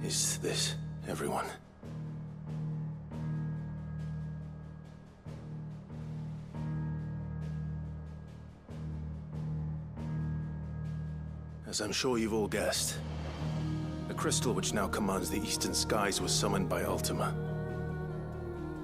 Is this everyone? As I'm sure you've all guessed, the crystal which now commands the eastern skies was summoned by Ultima.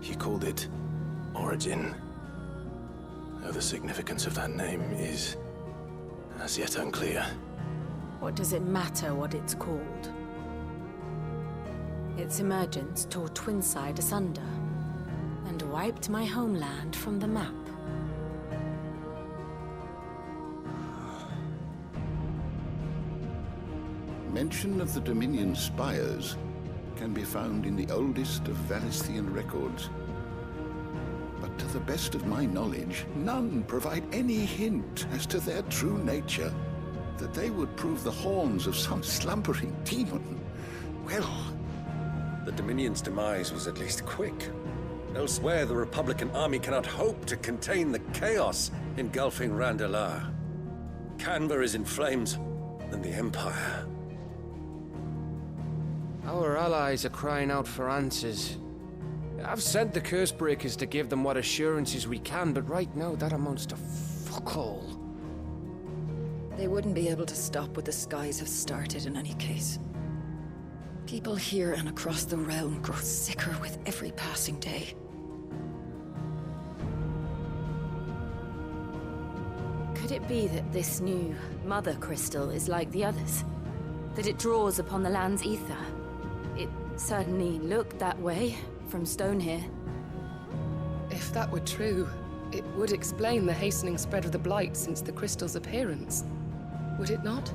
He called it Origin. Though the significance of that name is as yet unclear. What does it matter what it's called? Its emergence tore Twinside asunder and wiped my homeland from the map. Mention of the Dominion spires can be found in the oldest of Valisthian records. But to the best of my knowledge, none provide any hint as to their true nature. That they would prove the horns of some slumbering demon. Well... The Dominion's demise was at least quick. Elsewhere, the Republican army cannot hope to contain the chaos engulfing Randalar. Canberra is in flames, and the Empire. Our allies are crying out for answers. I've sent the Cursebreakers to give them what assurances we can, but right now that amounts to fuck all. They wouldn't be able to stop what the skies have started in any case. People here and across the realm grow sicker with every passing day. Could it be that this new Mother Crystal is like the others? That it draws upon the land's ether? It certainly looked that way from stone here. If that were true, it would explain the hastening spread of the Blight since the crystal's appearance. Would it not?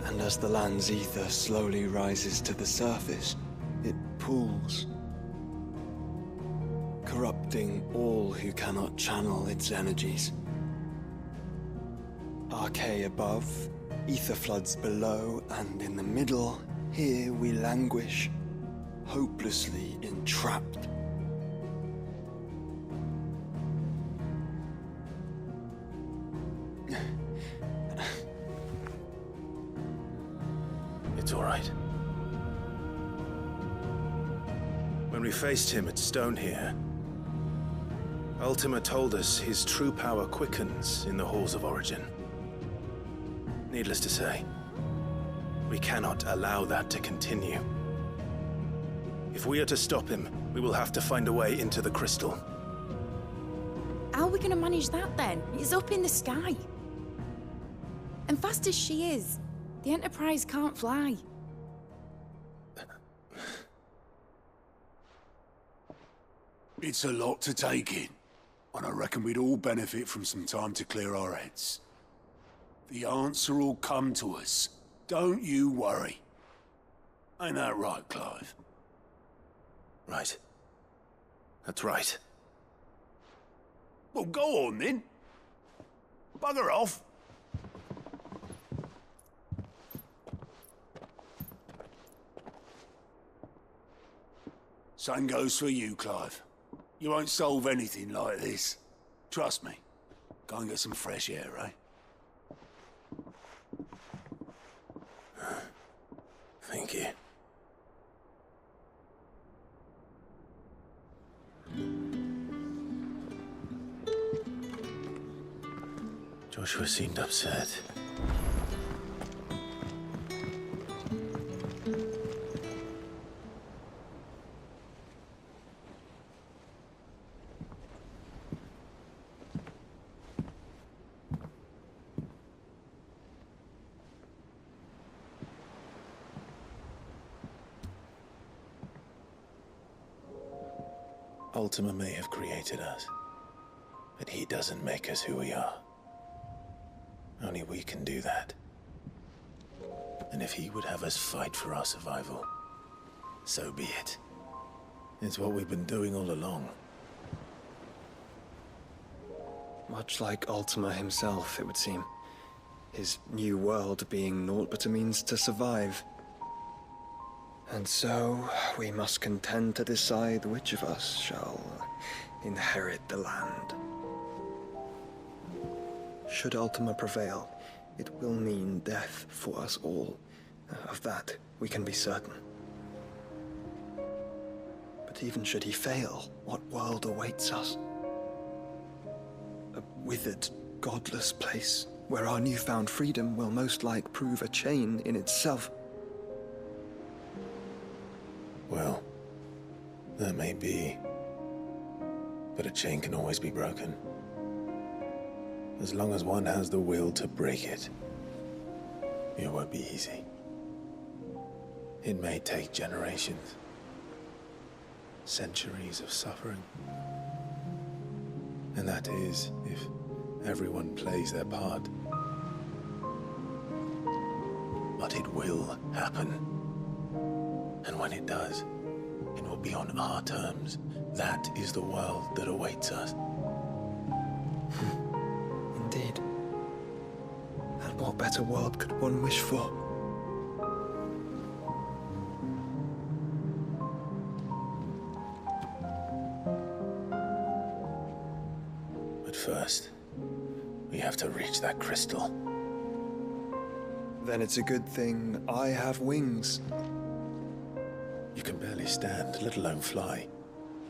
And as the land's ether slowly rises to the surface, it pools, corrupting all who cannot channel its energies. Archay above, ether floods below, and in the middle, here we languish, hopelessly entrapped. It's all right. When we faced him at Stone here, Ultima told us his true power quickens in the halls of Origin. Needless to say, we cannot allow that to continue. If we are to stop him, we will have to find a way into the crystal. How are we gonna manage that then? It's up in the sky. And fast as she is, the Enterprise can't fly. It's a lot to take in, and I reckon we'd all benefit from some time to clear our heads. The answer will come to us. Don't you worry. Ain't that right, Clive? Right. That's right. Well, go on then. Bugger off. Same goes for you, Clive. You won't solve anything like this. Trust me. Go and get some fresh air, eh? Thank you. Joshua seemed upset. Ultima may have created us, but he doesn't make us who we are. Only we can do that. And if he would have us fight for our survival, so be it. It's what we've been doing all along. Much like Ultima himself, it would seem. His new world being naught but a means to survive. And so, we must contend to decide which of us shall inherit the land. Should Ultima prevail, it will mean death for us all, Of that, we can be certain. But even should he fail, what world awaits us? A withered, godless place where our newfound freedom will most like prove a chain in itself. Well, that may be. But a chain can always be broken. As long as one has the will to break it. It won't be easy. It may take generations. Centuries of suffering. And that is if everyone plays their part. But it will happen. And when it does, it will be on our terms. That is the world that awaits us. Indeed. And what better world could one wish for? But first, we have to reach that crystal. Then it's a good thing I have wings. You can barely stand, let alone fly.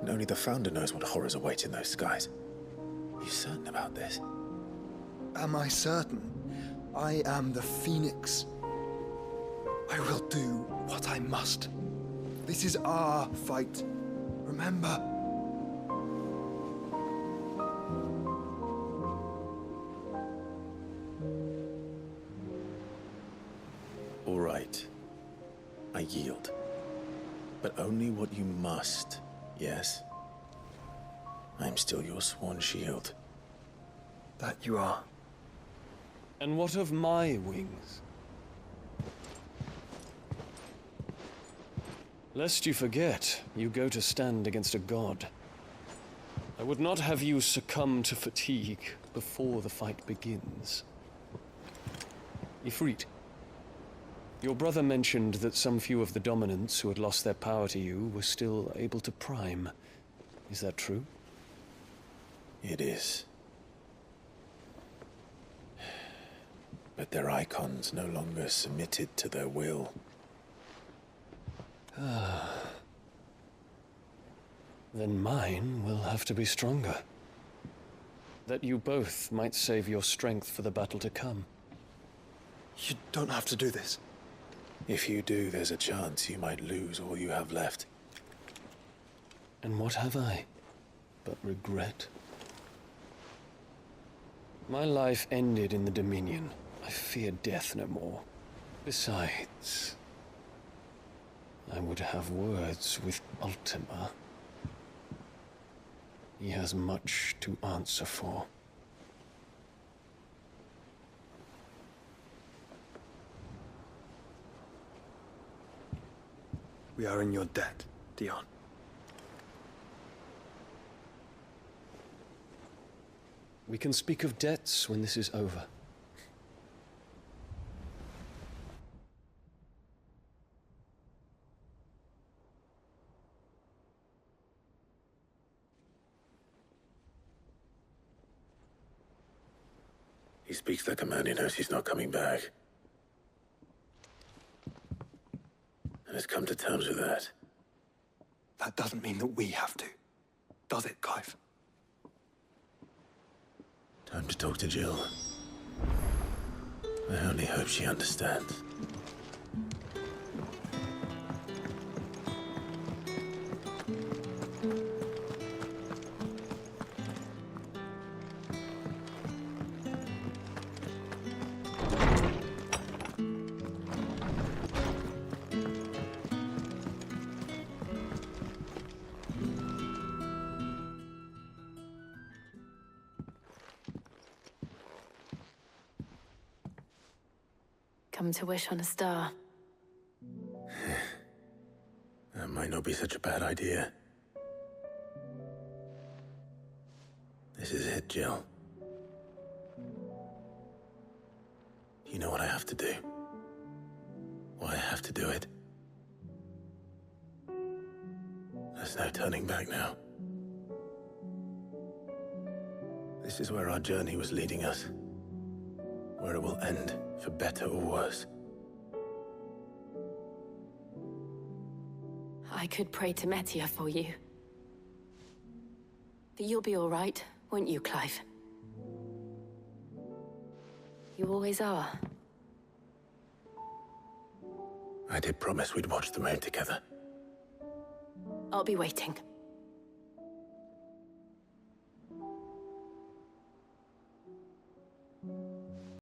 And only the Founder knows what horrors await in those skies. Are you certain about this? Am I certain? I am the Phoenix. I will do what I must. This is our fight. Remember? All right. I yield. But only what you must, yes? I'm still your sworn shield. That you are. And what of my wings? Lest you forget, you go to stand against a god. I would not have you succumb to fatigue before the fight begins. Ifrit, your brother mentioned that some few of the dominants who had lost their power to you were still able to prime. Is that true? It is. But their icons no longer submitted to their will. Then mine will have to be stronger. That you both might save your strength for the battle to come. You don't have to do this. If you do, there's a chance you might lose all you have left. And what have I but regret? My life ended in the Dominion. I fear death no more. Besides, I would have words with Ultima. He has much to answer for. We are in your debt, Dion. We can speak of debts when this is over. He speaks like a man who knows he's not coming back. And has come to terms with that. That doesn't mean that we have to, does it, Clive? Time to talk to Jill. I only hope she understands. Come to wish on a star. That might not be such a bad idea. This is it, Jill. You know what I have to do. Why I have to do it. There's no turning back now. This is where our journey was leading us. Where it will end, for better or worse. I could pray to Metia for you. But you'll be all right, won't you, Clive? You always are. I did promise we'd watch the moon together. I'll be waiting.